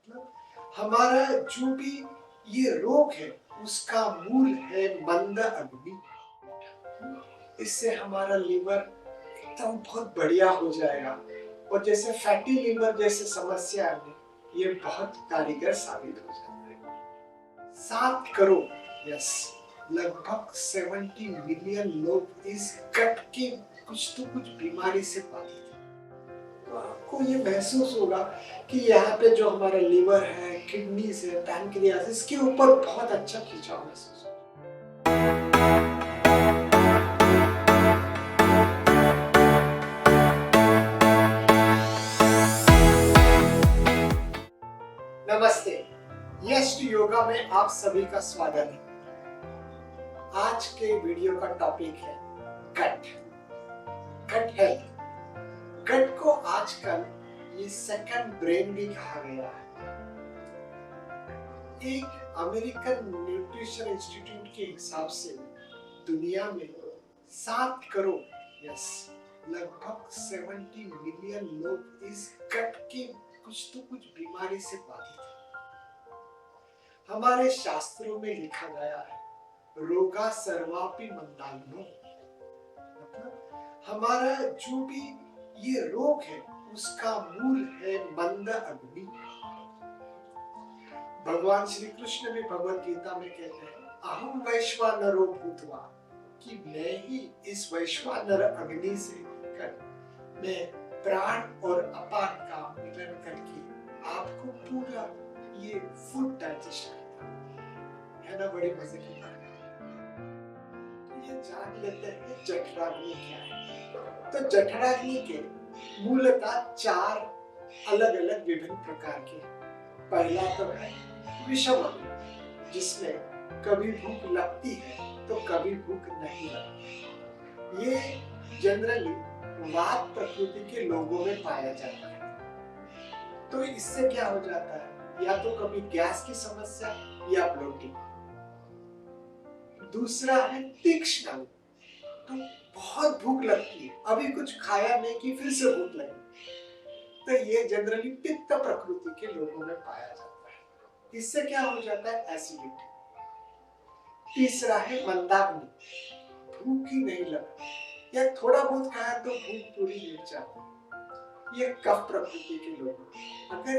मतलब हमारा जो भी ये रोग है उसका मूल है मंद अग्नि। इससे हमारा लिवर एकदम बहुत बढ़िया हो जाएगा और जैसे फैटी लिवर जैसे समस्या है ये बहुत कारीगर साबित हो जाता है। 7 करोड़ यस लगभग 70 मिलियन लोग इस गट के कुछ तो कुछ बीमारी से बाधित हैं। तो आपको ये महसूस होगा कि यहाँ पे जो हमारा लिवर है, किडनीज है, पैनक्रियास, इसके ऊपर बहुत अच्छा खिंचाव महसूस होगा। नमस्ते, यश योगा में आप सभी का स्वागत है। आज के वीडियो का टॉपिक है गट हेल्थ। गट को आजकल ये सेकंड ब्रेन भी कहा गया है। एक अमेरिकन न्यूट्रिशन इंस्टीट्यूट के हिसाब से दुनिया में 7 करोड़ यस लगभग 70 मिलियन लोग इस गट के कुछ तो कुछ बीमारी से बाधित हैं। हमारे शास्त्रों में लिखा गया है रोगा सर्वापि मंदाग्नो, मतलब हमारा जो भी ये रोग है उसका मूल है मंद अग्नि। भगवान श्री कृष्ण भी भगवद गीता में कहते हैं अहम वैश्वानरो भूत्वा, कि मैं ही इस वैश्वानर अग्नि से कर मैं प्राण और अपान का मिलन करके आपको पूरा ये फूड डाइजेस्ट करता है ना। बड़ी मजे की बात ये जान लेते हैं जठराग्नि क्या है। तो जठराग्नि के मूलतः 4 अलग अलग विभिन्न प्रकार के। पहला तो है विषम अग्नि, जिसमें कभी भूख लगती है तो कभी भूख नहीं लगती। ये जनरली वात प्रकृति के लोगों में पाया जाता है। तो इससे क्या हो जाता है, या तो कभी गैस की समस्या या ब्लोटिंग। दूसरा है तीक्ष्ण, तो बहुत भूख लगती है, अभी कुछ खाया नहीं कि फिर से भूख लगी। तो ये जनरली पित्त प्रकृति के लोगों में पाया जाता है। इससे क्या हो जाता है, एसिडिटी। तीसरा है मंदाग्नि, भूख ही नहीं लगती या थोड़ा बहुत खाया तो भूख पूरी मिट जाती। ये कफ प्रकृति के लोग। अगर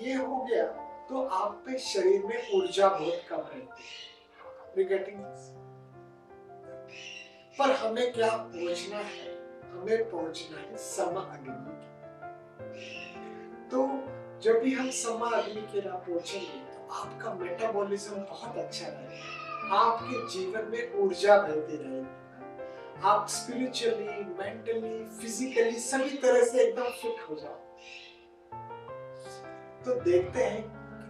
ये हो गया तो आप पे शरीर में ऊर्जा बहुत कम रहती है। पर हमें क्या पहुंचना है, हमें पहुंचना है सम अग्नि। तो जब भी हम सम अग्नि के राह पहुंचेंगे तो आपका मेटाबॉलिज्म बहुत अच्छा रहेगा, आपके जीवन में ऊर्जा बहती रहेगी, आप स्पिरिचुअली, मेंटली, फिजिकली सभी तरह से एकदम फिट हो जाओ। तो देखते हैं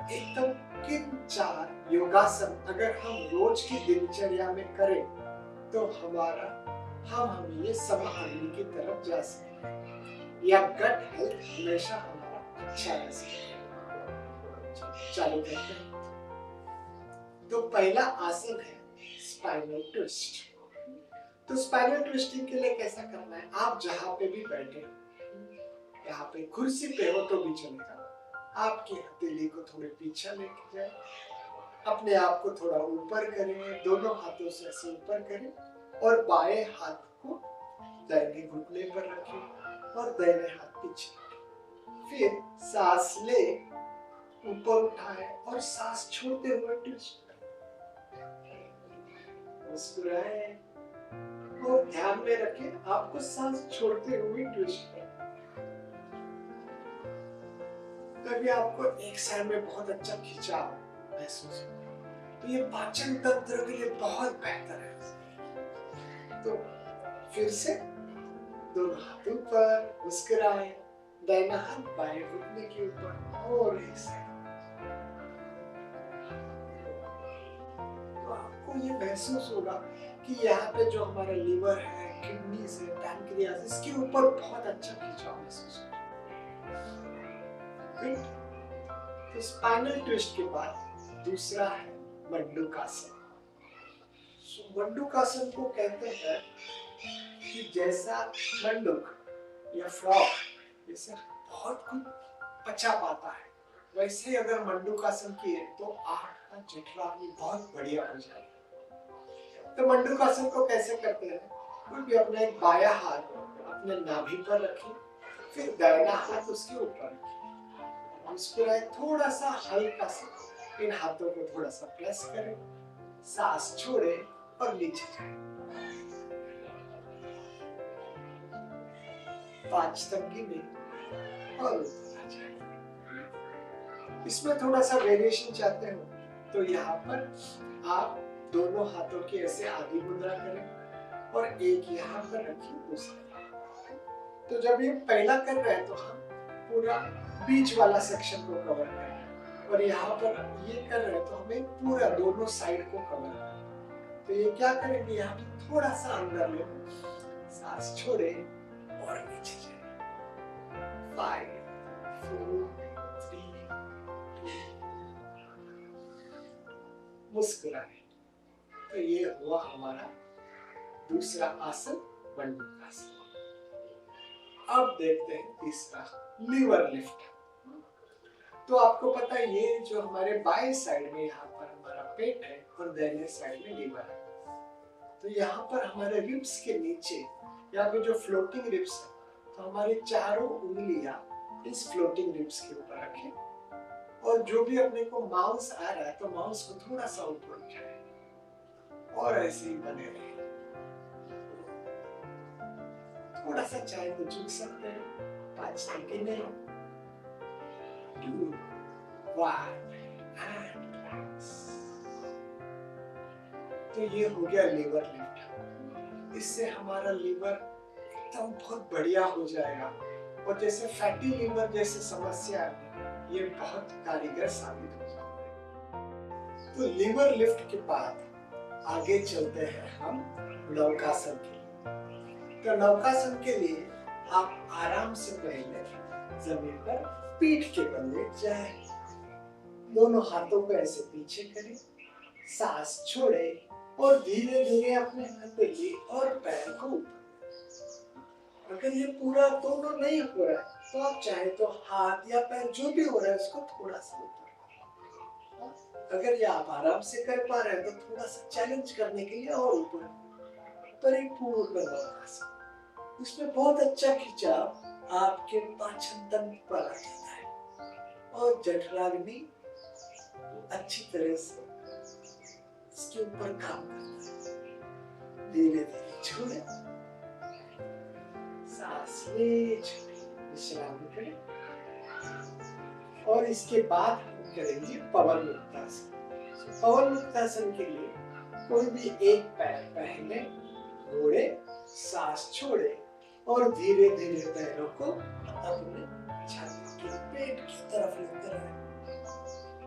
एकदम किन 4 योगासन अगर हम रोज की दिनचर्या में करें तो हम ये सम अग्नि की तरफ जा सकते हैं या गट हेल्थ हमेशा हमारा अच्छा रह सकता है। चालू करते हैं। तो पहला आसन है स्पाइनल ट्विस्ट। तो स्पाइनल ट्विस्टिंग के लिए कैसा करना है, आप जहां पे भी बैठे हो, यहाँ पे कुर्सी पे हो तो भी चलेगा, आपकी हथेली को थोड़े पीछे लेके जाए, अपने आप को थोड़ा ऊपर करें, दोनों हाथों से ऐसे ऊपर करें और बाएं हाथ को दाहिने घुटने पर रखें और दाहिने हाथ पीछे। फिर सांस ले, ऊपर उठाए और सांस छोड़ते हुए ट्विस्ट करें, मुस्कुराए और ध्यान में रखें आपको सांस छोड़ते हुए ट्विस्ट करें। कभी आपको एक साइड में बहुत अच्छा खिंचाव महसूस हो तो ये पाचन तंत्र के लिए बहुत बेहतर है। तो फिर से दोनों हाथ ऊपर, मुस्कुराए, दाहिना हाथ बाएं घुटने के ऊपर और एक साइड। तो आपको ये महसूस होगा कि यहाँ पे जो हमारा लिवर है, किडनीज है, पैनक्रियास, इसके ऊपर बहुत अच्छा खिंचाव महसूस होगा। तो स्पाइनल ट्विस्ट के बाद दूसरा है मंडूकासन। मंडूकासन को कहते हैं कि जैसा मंडूक या फ्रॉग जैसे बहुत कुछ पचा पाता है वैसे ही अगर मंडूकासन किए तो आपका जठराग्नि बहुत बढ़िया हो जाएगा। तो मंडूकासन को कैसे करते हैं? कोई भी अपना एक बाया हाथ अपने नाभि पर रखें, फिर दाहिना हाथ उसके ऊपर रखें, मुस्कुराए, थोड़ा सा हल्का सा इन हाथों को थोड़ा सा प्रेस करें, सांस छोड़े और नीचे जाए। 5 तक गिने और ऊपर आ जाए। इसमें थोड़ा सा वेरिएशन चाहते हो तो यहाँ पर आप दोनों हाथों की ऐसे आधी मुद्रा करें और एक यहाँ पर रखिए, दूसरा। तो जब ये पहला कर रहे हैं तो हम पूरा बीच वाला सेक्शन को कवर कर रहे हैं, और यहाँ पर ये कर रहे हैं तो हमें पूरा दोनों साइड को कवर करना है। तो ये क्या करेंगे, यहाँ पे थोड़ा सा अंदर ले, सांस छोड़े और नीचे जाए। 5 4 3 मुस्कुराए। तो ये हुआ हमारा दूसरा आसन, मंडूकासन। अब देखते हैं तीसरा, लीवर लिफ्ट। तो आपको पता है ये जो हमारे बाएं साइड में यहाँ पर हमारा पेट है और दाहिने साइड में लीवर है। तो यहाँ पर हमारे रिब्स के नीचे यहाँ पे जो फ्लोटिंग रिब्स है, तो हमारी चारों उंगलियां इस फ्लोटिंग रिब्स के ऊपर रखें, और जो भी अपने को माउस आ रहा है तो माउस को थोड़ा सा ऊपर उठाए और ऐसे ही बने रहे। थोड़ा सा चाहे तो झुक सकते हैं। 5 तक गिने, 2 1 एंड तो ये हो गया लीवर लिफ्ट। इससे हमारा लीवर एकदम बहुत बढ़िया हो जाएगा, और जैसे फैटी लीवर जैसे समस्या है ये बहुत कारीगर साबित हो जाएगा। तो लीवर लिफ्ट के बाद आगे चलते हैं हम नौकासन के लिए। तो नौकासन के लिए आप आराम से पहले जमीन पर पीठ के बल लेट जाए, दोनों हाथों को ऐसे पीछे करें, सांस छोड़े और धीरे धीरे अपने हथेली और पैर को ऊपर। अगर ये पूरा दोनों नहीं हो रहा है तो आप चाहे तो हाथ या पैर जो भी हो रहा है उसको थोड़ा सा ऊपर। अगर ये आप आराम से कर पा रहे हैं तो थोड़ा सा चैलेंज करने के लिए और ऊपर। परिपूर्ण नौकासन, इसमें बहुत अच्छा खिंचाव आपके पाचन तंत्र पर आ जाता है और जठराग्नि अच्छी तरह से इसके ऊपर काम करता है। धीरे धीरे छोड़े, सांस ले, विश्राम करें, और इसके बाद हम करेंगे पवन मुक्तासन। पवन मुक्तासन के लिए कोई भी एक पैर पहले मोड़े, सांस छोड़े और धीरे धीरे पैरों को अपने छाती के पेट की तरफ लेकर आए,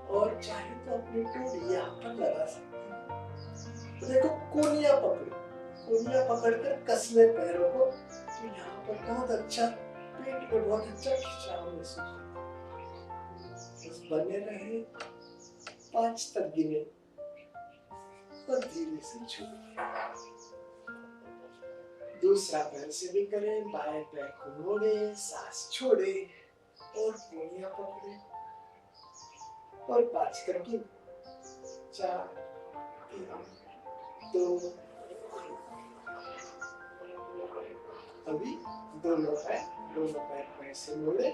और चाहे तो अपनी टोली यहाँ पर लगा सकते हैं। तो देखो कोनिया पकड़ो, कोनिया पकड़कर कस ले पैरों को, तो यहाँ पर बहुत अच्छा पेट में बहुत अच्छा खिंचाव महसूस होता है। बस बने रहे, 5 तक गिने और धीरे से छोड़े। दूसरा पैर से भी करें, बाएं पैर को मोड़े, सांस छोड़े और कोनिया पकड़े और 5 तक गिने। 4 3 2 अभी दोनों पैर को ऐसे मोड़े,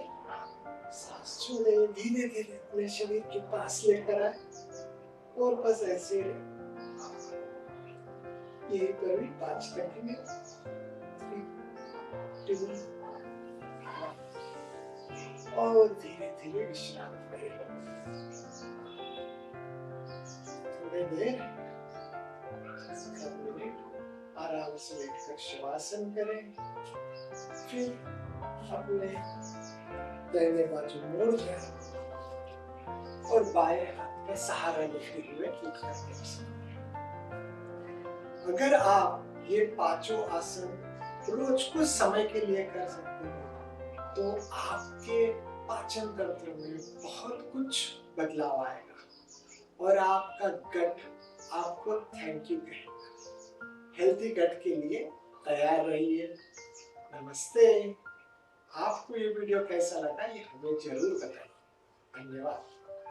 सांस छोड़े, धीरे धीरे अपने शरीर के पास लेकर आए और बस ऐसे यही पर भी 5 तक में 3 2 और धीरे धीरे विश्राम करें। थोड़ी देर आराम से लेटकर शवासन करें, फिर अपने दाहिने बाजू मुड़ जाए और बाएं हाथ का सहारा लेते हुए अगर आप ये 5 आसन रोज कुछ समय के लिए कर सकते हो तो आपके पाचन तंत्र में बहुत कुछ बदलाव आएगा और आपका गट आपको थैंक यू कहेगा। हेल्थी गट के लिए तैयार रहिए। नमस्ते। आपको ये वीडियो कैसा लगा ये हमें जरूर बताइए। धन्यवाद।